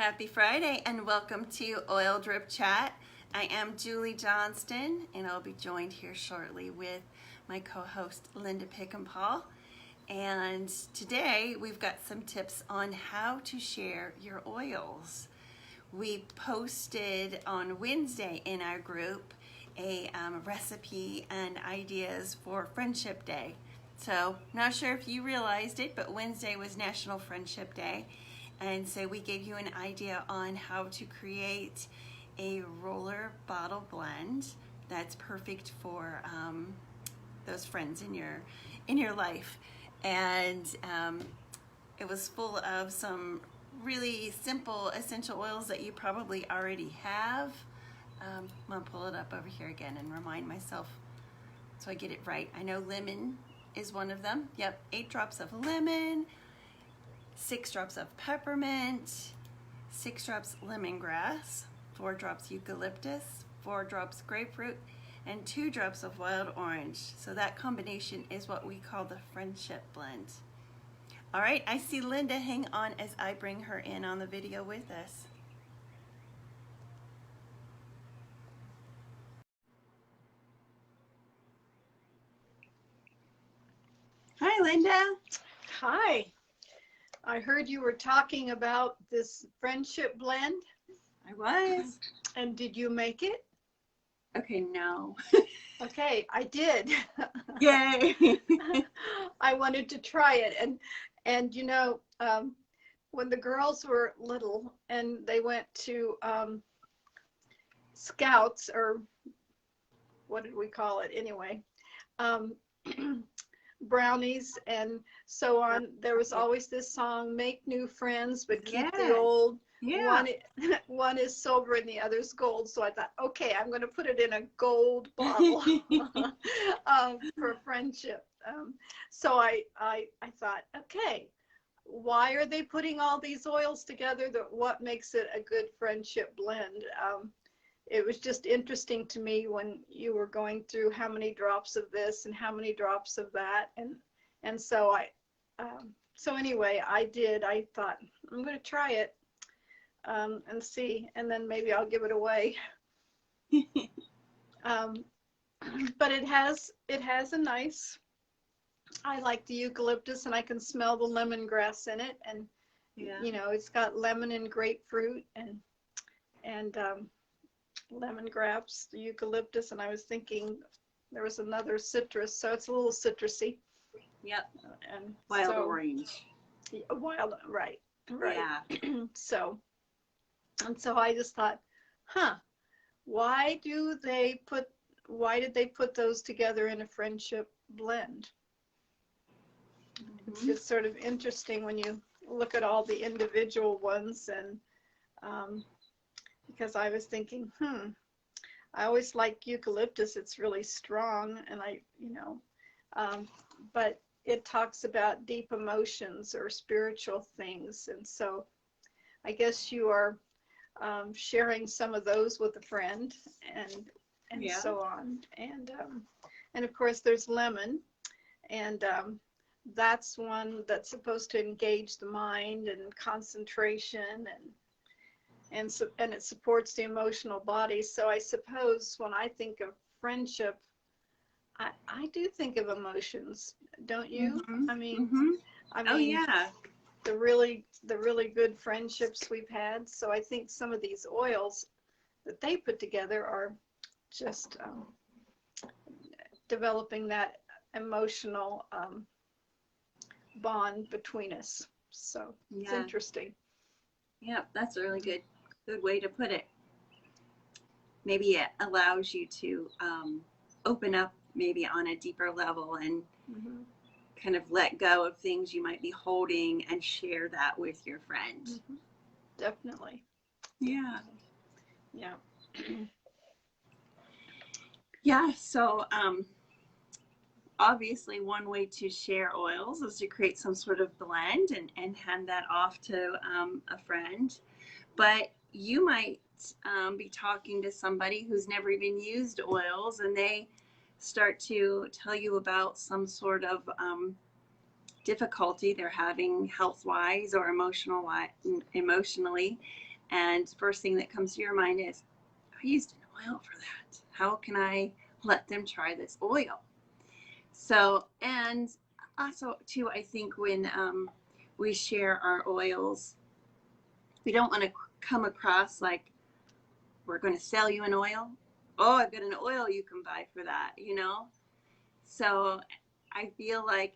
Happy Friday and welcome to Oil Drip Chat. I am Julie Johnston and I'll be joined here shortly with my co-host Linda Pickenpaul. And today we've got some tips on how to share your oils. We posted on Wednesday in our group a recipe and ideas for Friendship Day. So, not sure if you realized it, but Wednesday was National Friendship Day. And so we gave you an idea on how to create a roller bottle blend that's perfect for those friends in your life. And it was full of some really simple essential oils that you probably already have. I'm gonna pull it up over here again and remind myself so I get it right. I know lemon is one of them. Yep, 8 drops of lemon, 6 drops of peppermint, 6 drops lemongrass, 4 drops eucalyptus, 4 drops grapefruit, and 2 drops of wild orange. So that combination is what we call the friendship blend. All right, I see Linda. Hang on as I bring her in on the video with us. Hi, Linda. Hi. I heard you were talking about this friendship blend. I was. And did you make it? Okay, no. Okay, I did. Yay. I wanted to try it. And you know, when the girls were little and they went to scouts, or what did we call it anyway? Brownies and so on, there was always this song, make new friends but keep the old. Yeah. One is silver and the other's gold. So I thought, okay, I'm going to put it in a gold bottle for friendship. So I thought, okay, why are they putting all these oils together? What makes it a good friendship blend? It was just interesting to me when you were going through how many drops of this and how many drops of that, and so so anyway, I thought I'm going to try it and see, and then maybe I'll give it away. But it has a nice. I like the eucalyptus, and I can smell the lemongrass in it, and you know, it's got lemon and grapefruit and lemongrass, the eucalyptus, and I was thinking there was another citrus, so it's a little citrusy. Yep. And wild orange. Wild, right. Yeah. So I just thought, why did they put those together in a friendship blend? Mm-hmm. It's sort of interesting when you look at all the individual ones, and because I was thinking, I always like eucalyptus. It's really strong, and but it talks about deep emotions or spiritual things, and so I guess you are sharing some of those with a friend, and so on, and of course there's lemon, and that's one that's supposed to engage the mind and concentration, and it supports the emotional body. So I suppose when I think of friendship, I do think of emotions, don't you? Mm-hmm. I mean, oh yeah, the really good friendships we've had. So I think some of these oils that they put together are just developing that emotional bond between us. So it's interesting. Yeah, that's a really good way to put it. Maybe it allows you to open up maybe on a deeper level and kind of let go of things you might be holding and share that with your friend. Mm-hmm. Definitely. Yeah. Yeah. Yeah, so obviously one way to share oils is to create some sort of blend and hand that off to a friend. But you might be talking to somebody who's never even used oils, and they start to tell you about some sort of difficulty they're having health-wise or emotionally, And first thing that comes to your mind is, I used an oil for that. How can I let them try this oil? So, and also too, I think when we share our oils, we don't want to come across like we're going to sell you an oil. Oh, I've got an oil you can buy for that, you know? So I feel like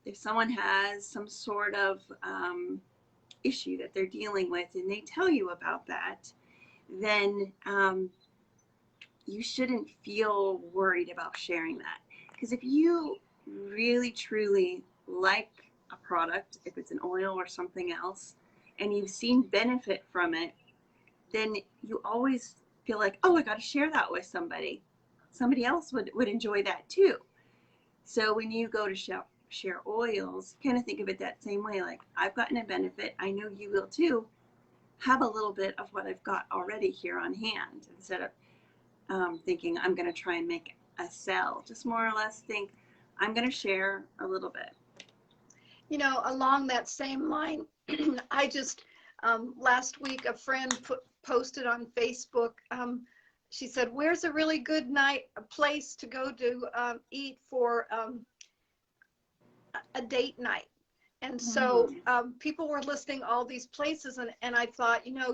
if someone has some sort of issue that they're dealing with and they tell you about that, then you shouldn't feel worried about sharing that. Because if you really, truly like a product, if it's an oil or something else, and you've seen benefit from it, then you always feel like, oh, I got to share that with somebody. Somebody else would enjoy that too. So when you go to share oils, kind of think of it that same way. Like, I've gotten a benefit. I know you will too. Have a little bit of what I've got already here on hand instead of thinking I'm going to try and make a sell. Just more or less think I'm going to share a little bit. You know, along that same line, I just last week a friend posted on Facebook. She said, "Where's a really good a place to go to eat for a date night?" And so people were listing all these places, and I thought, you know,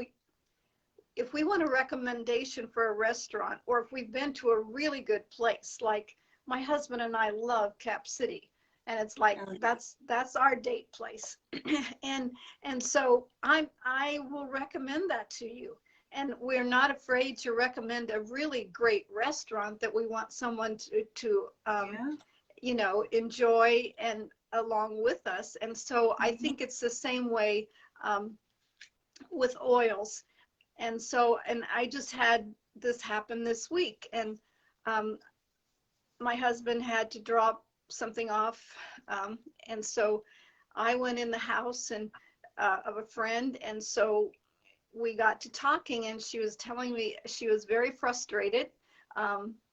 if we want a recommendation for a restaurant, or if we've been to a really good place, like my husband and I love Cap City, and it's like that's our date place, and so I will recommend that to you. And we're not afraid to recommend a really great restaurant that we want someone to you know, enjoy and along with us. And so I think it's the same way with oils. And so, and I just had this happen this week, and my husband had to drop something off, and so I went in the house and of a friend, and so we got to talking, and she was telling me she was very frustrated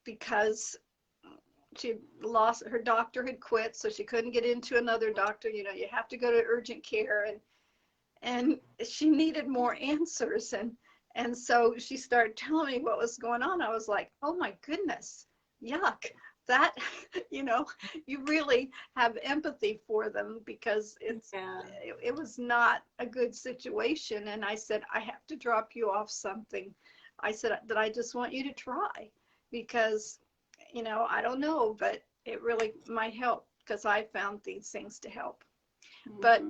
because she lost her doctor, had quit, so she couldn't get into another doctor. You know, you have to go to urgent care, and she needed more answers, and so she started telling me what was going on. I was like, oh my goodness, yuck. That, you know, you really have empathy for them, because it was not a good situation. And I said, I have to drop you off something. I said that I just want you to try, because, you know, I don't know, but it really might help, because I found these things to help. But,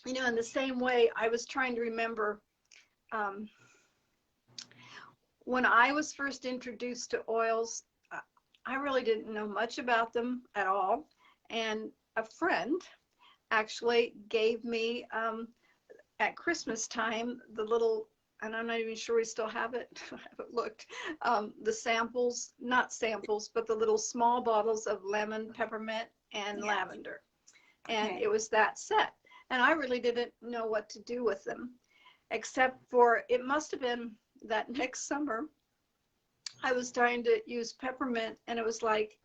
you know, in the same way, I was trying to remember when I was first introduced to oils, I really didn't know much about them at all. And a friend actually gave me at Christmas time the little, and I'm not even sure we still have it, I haven't looked, the samples, not samples, but the little small bottles of lemon, peppermint, and lavender. And it was that set. And I really didn't know what to do with them, except for, it must have been that next summer, I was trying to use peppermint, and it was like,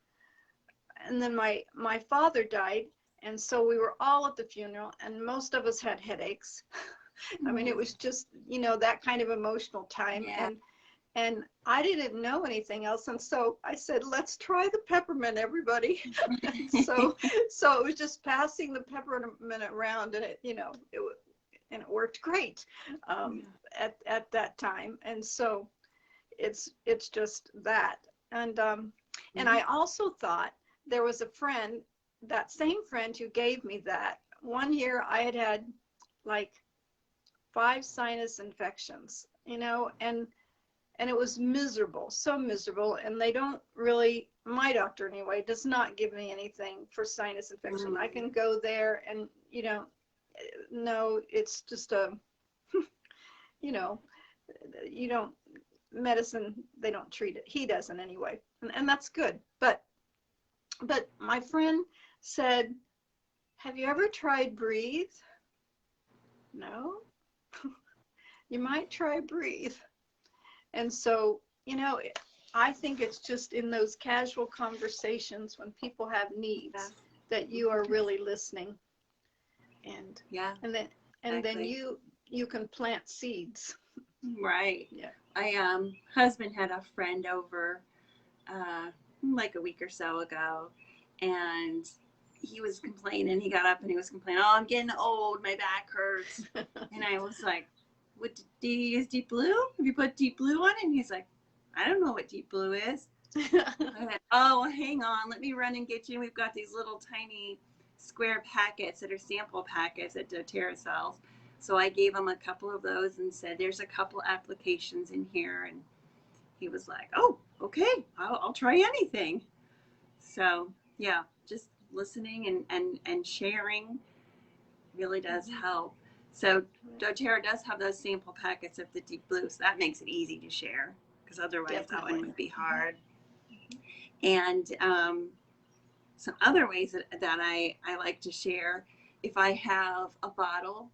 and then my father died, and so we were all at the funeral, and most of us had headaches. I mean, it was just, you know, that kind of emotional time. And I didn't know anything else, and so I said, let's try the peppermint, everybody. so it was just passing the peppermint around, and it, you know, it worked great at that time. And so it's just that. And and I also thought there was a friend, that same friend who gave me that. One year I had like 5 sinus infections, you know, and it was miserable, so miserable. And they don't really, my doctor anyway, does not give me anything for sinus infection. I can go there and, you know, no, it's just a, you know, you don't, medicine, they don't treat it. He doesn't anyway. And that's good. But my friend said, have you ever tried Breathe? No. You might try Breathe. And so, you know, I think it's just in those casual conversations when people have needs that you are really listening. And then you can plant seeds. Right. Yeah. I husband had a friend over like a week or so ago, and he was complaining. He got up and he was complaining, "Oh, I'm getting old. My back hurts." And I was like, "What do you use Deep Blue? Have you put Deep Blue on it?" And he's like, "I don't know what Deep Blue is." I went, "Oh, well, hang on. Let me run and get you. We've got these little tiny square packets that are sample packets that doTERRA sells." So I gave him a couple of those and said, "There's a couple applications in here." And he was like, "Oh, okay. I'll try anything." So yeah, just listening and sharing really does help. So doTERRA does have those sample packets of the Deep Blue, so that makes it easy to share, because otherwise that one would be hard. And some other ways that I like to share, if I have a bottle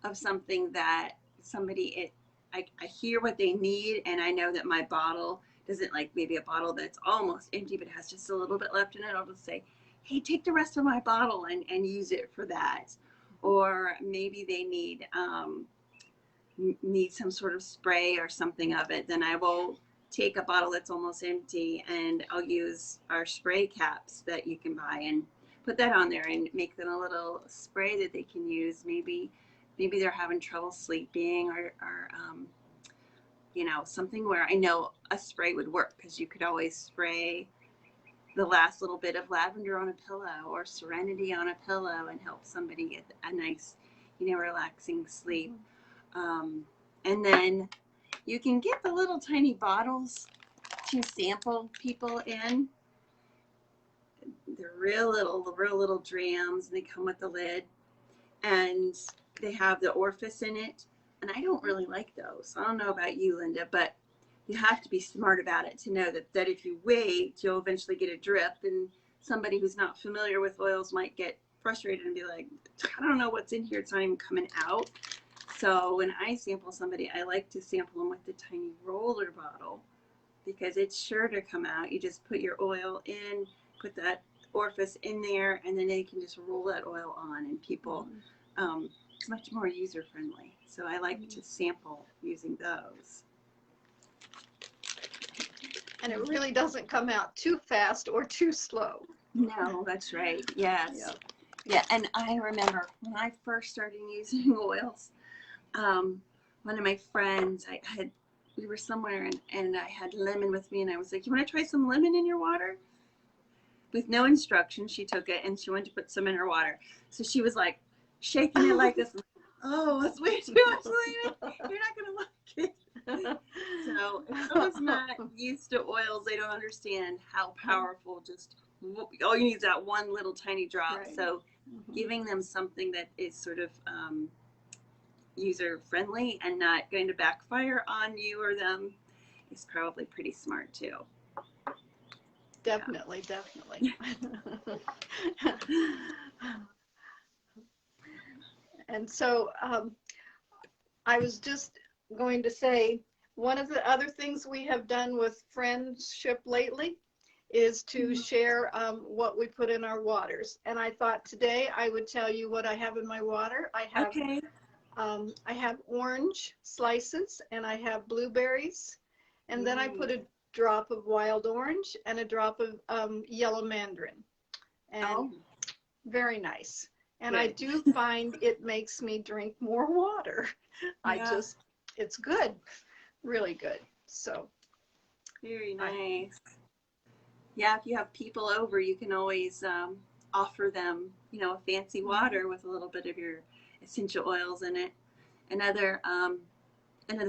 of something that somebody, I hear what they need, and I know that my bottle doesn't, like maybe a bottle that's almost empty but has just a little bit left in it, I'll just say, "Hey, take the rest of my bottle and use it for that." Or maybe they need some sort of spray or something of it, then I will take a bottle that's almost empty and I'll use our spray caps that you can buy and put that on there and make them a little spray that they can use. Maybe they're having trouble sleeping, or something where I know a spray would work, because you could always spray the last little bit of lavender on a pillow or serenity on a pillow and help somebody get a nice, relaxing sleep. And then you can get the little tiny bottles to sample people in. They're real little drams, and they come with the lid, and they have the orifice in it. And I don't really like those. I don't know about you, Linda, but you have to be smart about it to know that if you wait, you'll eventually get a drip, and somebody who's not familiar with oils might get frustrated and be like, "I don't know what's in here. It's not even coming out." So when I sample somebody, I like to sample them with the tiny roller bottle, because it's sure to come out. You just put your oil in, put that orifice in there, and then they can just roll that oil on, and people, it's much more user friendly. So I like to sample using those. And it really doesn't come out too fast or too slow. No, that's right. Yes. Yeah. And I remember when I first started using oils, one of my friends, we were somewhere and I had lemon with me, and I was like, "You want to try some lemon in your water?" With no instructions, she took it and she wanted to put some in her water. So she was like shaking it like this. "Oh, that's way too much lemon. You're not going to like it." So if someone's not used to oils, they don't understand how powerful all you need is that one little tiny drop. Right. So giving them something that is sort of user friendly and not going to backfire on you or them is probably pretty smart too. Definitely. And so I was just going to say, one of the other things we have done with friendship lately is to share what we put in our waters. And I thought today I would tell you what I have in my water. I have orange slices, and I have blueberries, and then I put a drop of wild orange and a drop of yellow mandarin, and very nice. And good. I do find it makes me drink more water. Yeah. It's good, really good. So very nice. Yeah, if you have people over, you can always offer them, a fancy water with a little bit of your essential oils in it. Another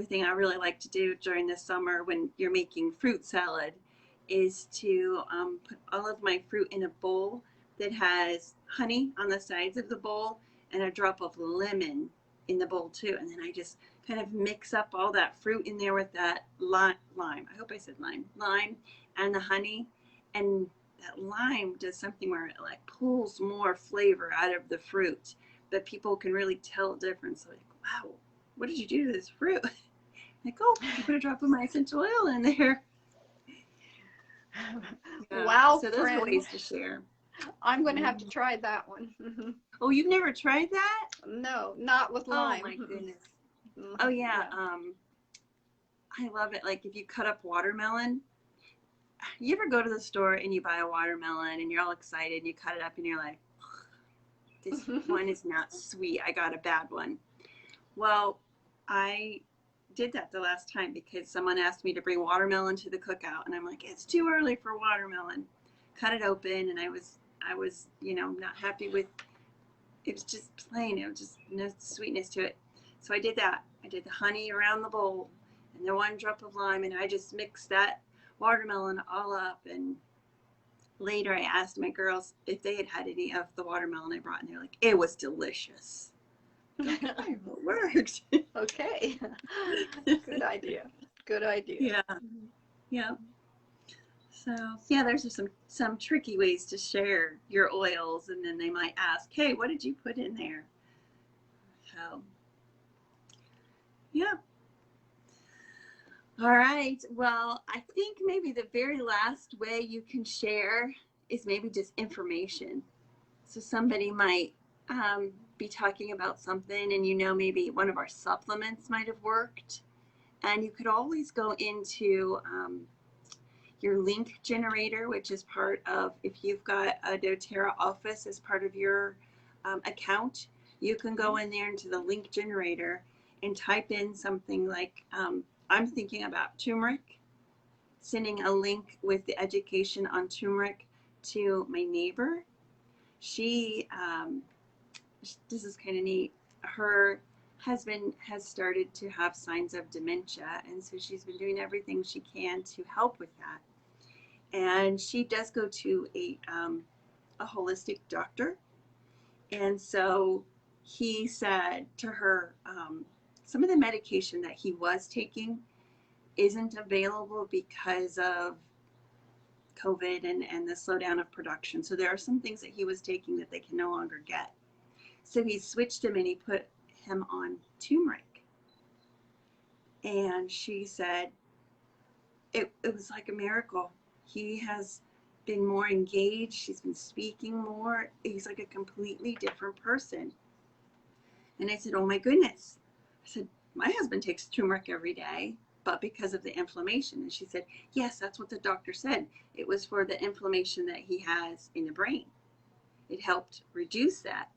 thing I really like to do during the summer when you're making fruit salad is to put all of my fruit in a bowl that has honey on the sides of the bowl and a drop of lemon in the bowl too. And then I just kind of mix up all that fruit in there with that lime. I hope I said lime and the honey. And that lime does something where it like pulls more flavor out of the fruit, but people can really tell the difference. Like, "Wow, what did you do to this fruit?" Like, "Oh, I put a drop of my essential oil in there." Yeah. Wow, so those are ways to share. I'm going to have to try that one. Oh, you've never tried that? No, not with lime. Oh my goodness. Oh yeah. I love it. Like if you cut up watermelon, you ever go to the store and you buy a watermelon and you're all excited and you cut it up and you're like, this one is not sweet. I got a bad one. Well, I did that the last time because someone asked me to bring watermelon to the cookout and I'm like, it's too early for watermelon. Cut it open and I was, not happy with it. Was just plain. It was just no sweetness to it. So I did that. I did the honey around the bowl and the 1 drop of lime and I just mixed that watermelon all up. And later I asked my girls if they had had any of the watermelon I brought and they're like, it was delicious. Okay, it worked. Okay. Good idea. Good idea. Yeah. Yeah. So yeah, there's just some tricky ways to share your oils, and then they might ask, "Hey, what did you put in there?" So yeah. All right. Well, I think maybe the very last way you can share is maybe just information. So somebody might be talking about something, and maybe one of our supplements might have worked, and you could always go into your link generator, which is part of, if you've got a doTERRA office as part of your account, you can go in there into the link generator and type in something like, I'm thinking about turmeric, sending a link with the education on turmeric to my neighbor. This is kind of neat. Her husband has started to have signs of dementia, and so she's been doing everything she can to help with that. And she does go to a holistic doctor. And so he said to her, some of the medication that he was taking isn't available because of COVID and the slowdown of production. So there are some things that he was taking that they can no longer get. So he switched him and he put him on turmeric. And she said it was like a miracle. He has been more engaged. He's been speaking more. He's like a completely different person. And I said, oh my goodness. I said, my husband takes turmeric every day, but because of the inflammation. And she said, yes, that's what the doctor said. It was for the inflammation that he has in the brain. It helped reduce that.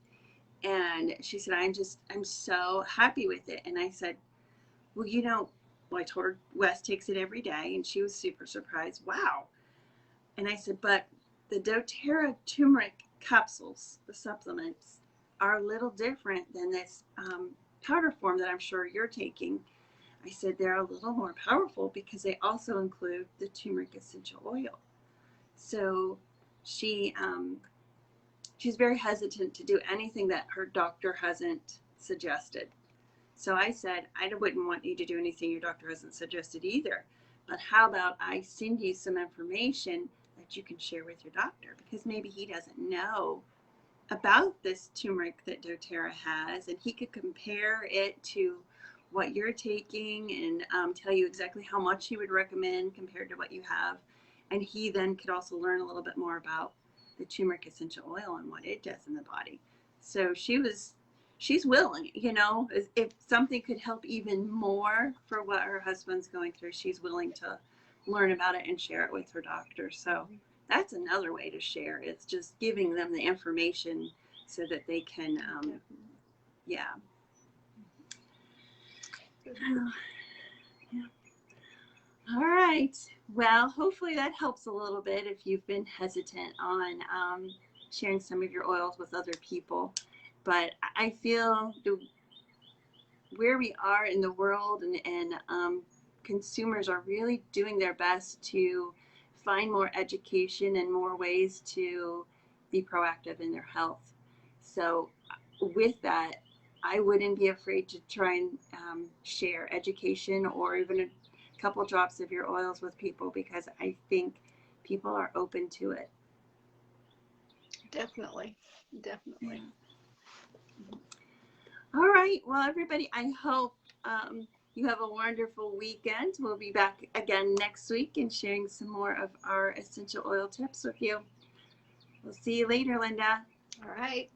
And she said, I'm so happy with it. And I said, well, I told her Wes takes it every day. And she was super surprised. Wow. And I said, but the doTERRA turmeric capsules, the supplements, are a little different than this powder form that I'm sure you're taking. I said, they're a little more powerful because they also include the turmeric essential oil. So she's very hesitant to do anything that her doctor hasn't suggested. So I said, I wouldn't want you to do anything your doctor hasn't suggested either. But how about I send you some information that you can share with your doctor, because maybe he doesn't know about this turmeric that doTERRA has, and he could compare it to what you're taking and tell you exactly how much he would recommend compared to what you have. And he then could also learn a little bit more about the turmeric essential oil and what it does in the body. So she's willing, if something could help even more for what her husband's going through, she's willing to learn about it and share it with her doctor. So that's another way to share. It's just giving them the information so that they can, yeah. Yeah. All right. Well, hopefully that helps a little bit if you've been hesitant on sharing some of your oils with other people. But I feel where we are in the world and consumers are really doing their best to find more education and more ways to be proactive in their health. So with that, I wouldn't be afraid to try and share education or even a couple drops of your oils with people, because I think people are open to it. Definitely. Yeah. All right. Well, everybody, I hope you have a wonderful weekend. We'll be back again next week and sharing some more of our essential oil tips with you. We'll see you later, Linda. All right.